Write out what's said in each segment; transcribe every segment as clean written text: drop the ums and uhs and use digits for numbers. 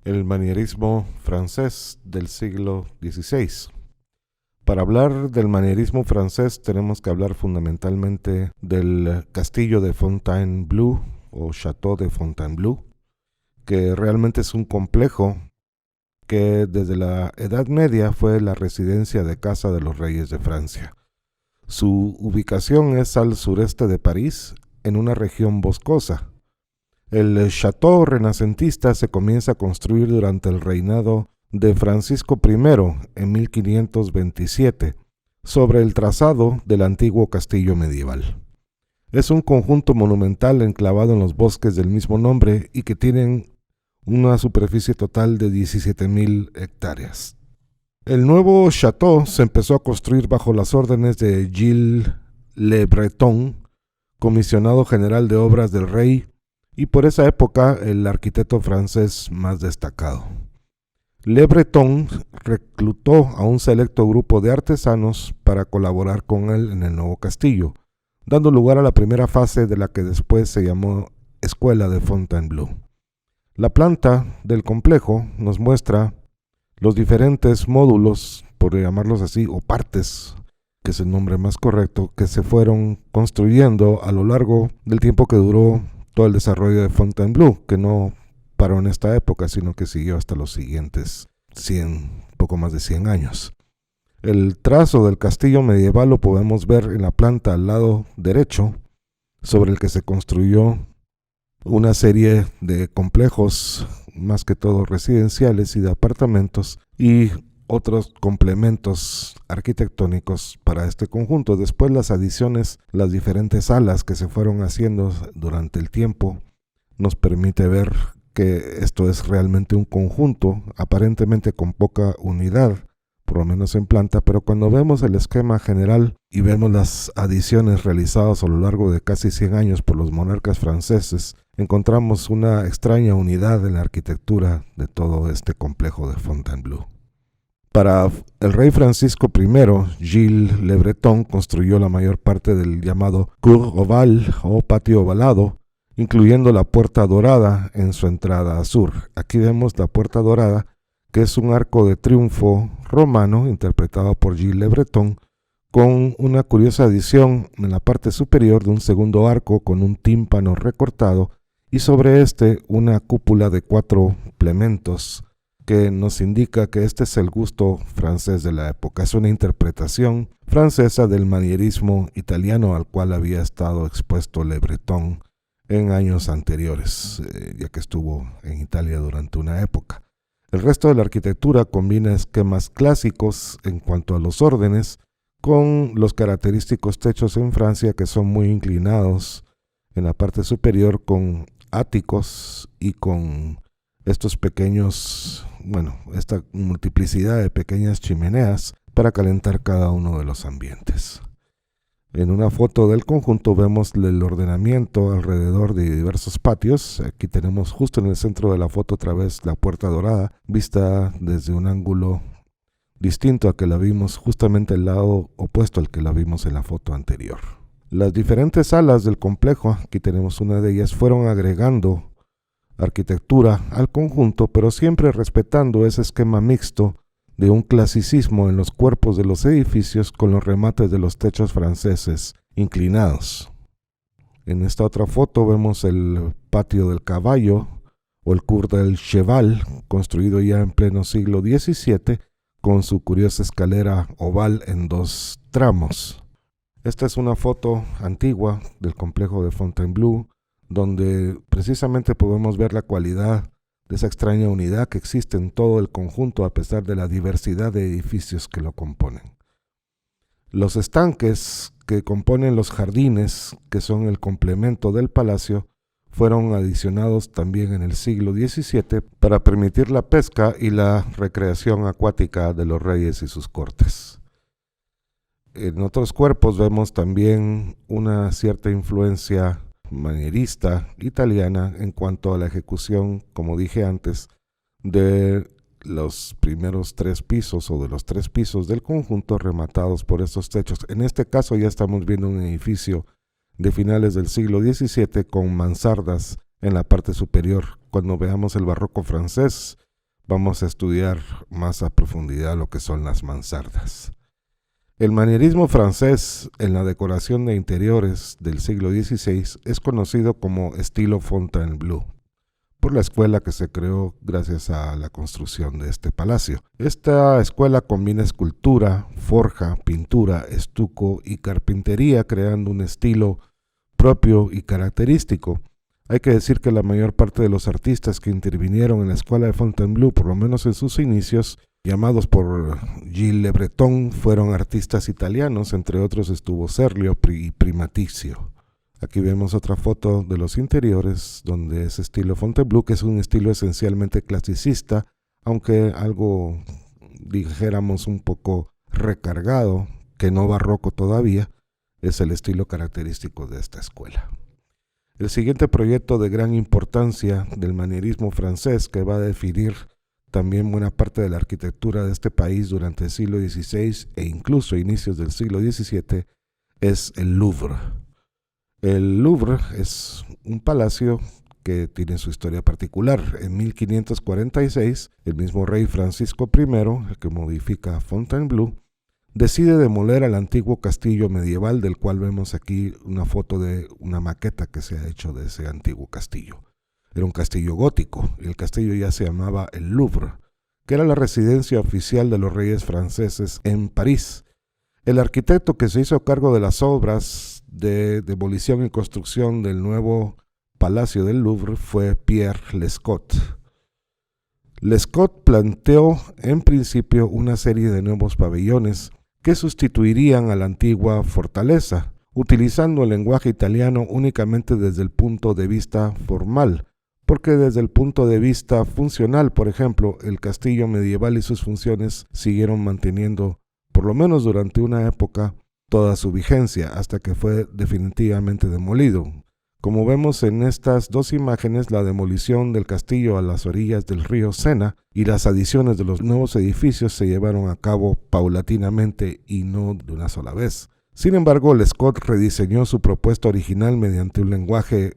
el manierismo francés del siglo XVI. Para hablar del manierismo francés tenemos que hablar fundamentalmente del castillo de Fontainebleau o Château de Fontainebleau, que realmente es un complejo que desde la Edad Media fue la residencia de casa de los reyes de Francia. Su ubicación es al sureste de París, en una región boscosa. El château renacentista se comienza a construir durante el reinado de Francisco I en 1527, sobre el trazado del antiguo castillo medieval. Es un conjunto monumental enclavado en los bosques del mismo nombre y que tienen una superficie total de 17.000 hectáreas. El nuevo château se empezó a construir bajo las órdenes de Gilles Le Breton, comisionado general de obras del rey, y por esa época el arquitecto francés más destacado. Le Breton reclutó a un selecto grupo de artesanos para colaborar con él en el nuevo castillo, dando lugar a la primera fase de la que después se llamó Escuela de Fontainebleau. La planta del complejo nos muestra los diferentes módulos, por llamarlos así, o partes, que es el nombre más correcto, que se fueron construyendo a lo largo del tiempo que duró todo el desarrollo de Fontainebleau, que no paró en esta época, sino que siguió hasta los siguientes poco más de 100 años. El trazo del castillo medieval lo podemos ver en la planta al lado derecho, sobre el que se construyó una serie de complejos, más que todo residenciales y de apartamentos, y otros complementos arquitectónicos para este conjunto. Después las adiciones, las diferentes salas que se fueron haciendo durante el tiempo, nos permite ver que esto es realmente un conjunto, aparentemente con poca unidad, por lo menos en planta, pero cuando vemos el esquema general y vemos las adiciones realizadas a lo largo de casi 100 años por los monarcas franceses, encontramos una extraña unidad en la arquitectura de todo este complejo de Fontainebleau. Para el rey Francisco I, Gilles Le Breton construyó la mayor parte del llamado Cour Ovale o patio ovalado, incluyendo la Puerta Dorada en su entrada a sur. Aquí vemos la Puerta Dorada, que es un arco de triunfo romano interpretado por Gilles Le Breton, con una curiosa adición en la parte superior de un segundo arco con un tímpano recortado y sobre este una cúpula de 4 plementos, que nos indica que este es el gusto francés de la época. Es una interpretación francesa del manierismo italiano al cual había estado expuesto Le Breton en años anteriores, ya que estuvo en Italia durante una época. El resto de la arquitectura combina esquemas clásicos en cuanto a los órdenes, con los característicos techos en Francia que son muy inclinados en la parte superior, con áticos y con estos pequeños, esta multiplicidad de pequeñas chimeneas para calentar cada uno de los ambientes. En una foto del conjunto vemos el ordenamiento alrededor de diversos patios. Aquí tenemos justo en el centro de la foto otra vez la Puerta Dorada, vista desde un ángulo distinto a que la vimos, justamente el lado opuesto al que la vimos en la foto anterior. Las diferentes salas del complejo, aquí tenemos una de ellas, fueron agregando arquitectura al conjunto, pero siempre respetando ese esquema mixto de un clasicismo en los cuerpos de los edificios con los remates de los techos franceses inclinados. En esta otra foto vemos el patio del caballo o el Cour del Cheval, construido ya en pleno siglo XVII, con su curiosa escalera oval en 2 tramos. Esta es una foto antigua del complejo de Fontainebleau, donde precisamente podemos ver la cualidad de esa extraña unidad que existe en todo el conjunto a pesar de la diversidad de edificios que lo componen. Los estanques que componen los jardines, que son el complemento del palacio, fueron adicionados también en el siglo XVII para permitir la pesca y la recreación acuática de los reyes y sus cortes. En otros cuerpos vemos también una cierta influencia manierista italiana en cuanto a la ejecución, como dije antes, de los primeros 3 pisos o de los 3 pisos del conjunto rematados por estos techos. En este caso ya estamos viendo un edificio de finales del siglo XVII con mansardas en la parte superior. Cuando veamos el barroco francés vamos a estudiar más a profundidad lo que son las mansardas. El manierismo francés en la decoración de interiores del siglo XVI es conocido como estilo Fontainebleau, por la escuela que se creó gracias a la construcción de este palacio. Esta escuela combina escultura, forja, pintura, estuco y carpintería, creando un estilo propio y característico. Hay que decir que la mayor parte de los artistas que intervinieron en la escuela de Fontainebleau, por lo menos en sus inicios, llamados por Gilles Le Breton, fueron artistas italianos, entre otros estuvo Serlio y Primatizio. Aquí vemos otra foto de los interiores, donde es estilo Fontainebleau, que es un estilo esencialmente clasicista, aunque algo, dijéramos, un poco recargado, que no barroco todavía, es el estilo característico de esta escuela. El siguiente proyecto de gran importancia del manierismo francés, que va a definir también buena parte de la arquitectura de este país durante el siglo XVI e incluso inicios del siglo XVII, es el Louvre. El Louvre es un palacio que tiene su historia particular. En 1546, el mismo rey Francisco I, el que modifica Fontainebleau, decide demoler al antiguo castillo medieval, del cual vemos aquí una foto de una maqueta que se ha hecho de ese antiguo castillo. Era un castillo gótico, y el castillo ya se llamaba el Louvre, que era la residencia oficial de los reyes franceses en París. El arquitecto que se hizo cargo de las obras de demolición y construcción del nuevo Palacio del Louvre fue Pierre Lescot. Lescot planteó en principio una serie de nuevos pabellones que sustituirían a la antigua fortaleza, utilizando el lenguaje italiano únicamente desde el punto de vista formal, porque desde el punto de vista funcional, por ejemplo, el castillo medieval y sus funciones siguieron manteniendo, por lo menos durante una época, toda su vigencia, hasta que fue definitivamente demolido. Como vemos en estas dos imágenes, la demolición del castillo a las orillas del río Sena y las adiciones de los nuevos edificios se llevaron a cabo paulatinamente y no de una sola vez. Sin embargo, Lescot rediseñó su propuesta original mediante un lenguaje,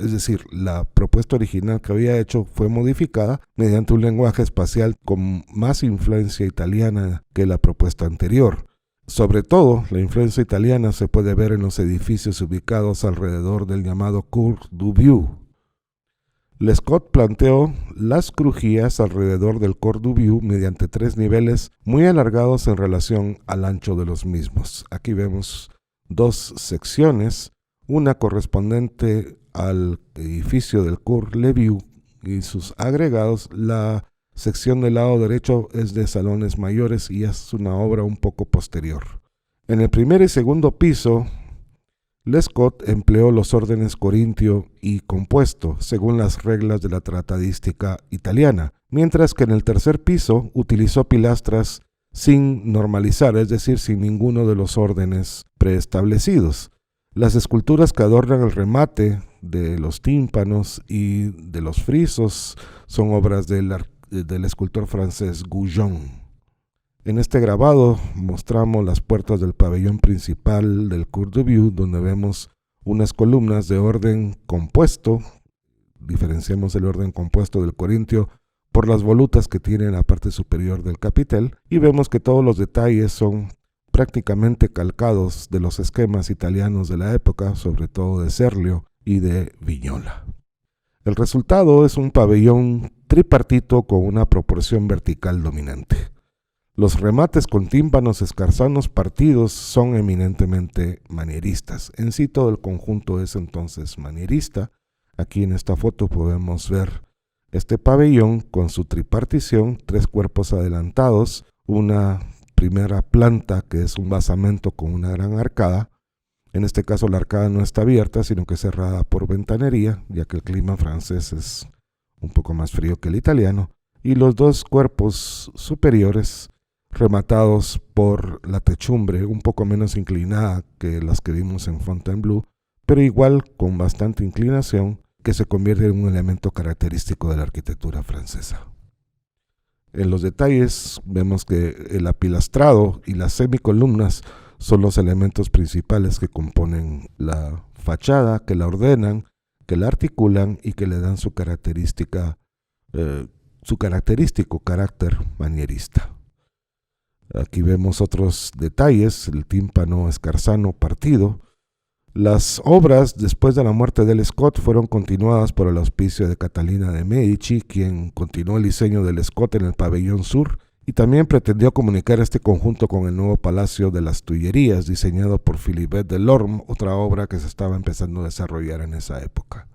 es decir, la propuesta original que había hecho fue modificada mediante un lenguaje espacial con más influencia italiana que la propuesta anterior. Sobre todo, la influencia italiana se puede ver en los edificios ubicados alrededor del llamado Cour du Vieux. Lescot planteó las crujías alrededor del Cour du Vieux mediante 3 niveles muy alargados en relación al ancho de los mismos. Aquí vemos 2 secciones, una correspondiente al edificio del Cour le Vieux y sus agregados. La sección del lado derecho es de salones mayores y es una obra un poco posterior. En el primer y segundo piso, Lescot empleó los órdenes corintio y compuesto, según las reglas de la tratadística italiana, mientras que en el tercer piso utilizó pilastras sin normalizar, es decir, sin ninguno de los órdenes preestablecidos. Las esculturas que adornan el remate de los tímpanos y de los frisos son obras del escultor francés Goujon. En este grabado mostramos las puertas del pabellón principal del Cour du Vieux, donde vemos unas columnas de orden compuesto. Diferenciamos el orden compuesto del corintio por las volutas que tiene en la parte superior del capitel, y vemos que todos los detalles son prácticamente calcados de los esquemas italianos de la época, sobre todo de Serlio y de Vignola. El resultado es un pabellón tripartito con una proporción vertical dominante. Los remates con tímpanos escarzanos partidos son eminentemente manieristas. En sí todo el conjunto es entonces manierista. Aquí en esta foto podemos ver este pabellón con su tripartición, 3 cuerpos adelantados, una primera planta que es un basamento con una gran arcada. En este caso la arcada no está abierta, sino que es cerrada por ventanería, ya que el clima francés es un poco más frío que el italiano. Y los 2 cuerpos superiores rematados por la techumbre, un poco menos inclinada que las que vimos en Fontainebleau, pero igual con bastante inclinación, que se convierte en un elemento característico de la arquitectura francesa. En los detalles vemos que el apilastrado y las semicolumnas son los elementos principales que componen la fachada, que la ordenan, que la articulan y que le dan su característica su característico carácter manierista. Aquí vemos otros detalles: el tímpano escarzano partido. Las obras, después de la muerte de Lescaut, fueron continuadas por el auspicio de Catalina de Medici, quien continuó el diseño del Lescaut en el pabellón sur y también pretendió comunicar este conjunto con el nuevo Palacio de las Tullerías, diseñado por Philibert Delorme, otra obra que se estaba empezando a desarrollar en esa época.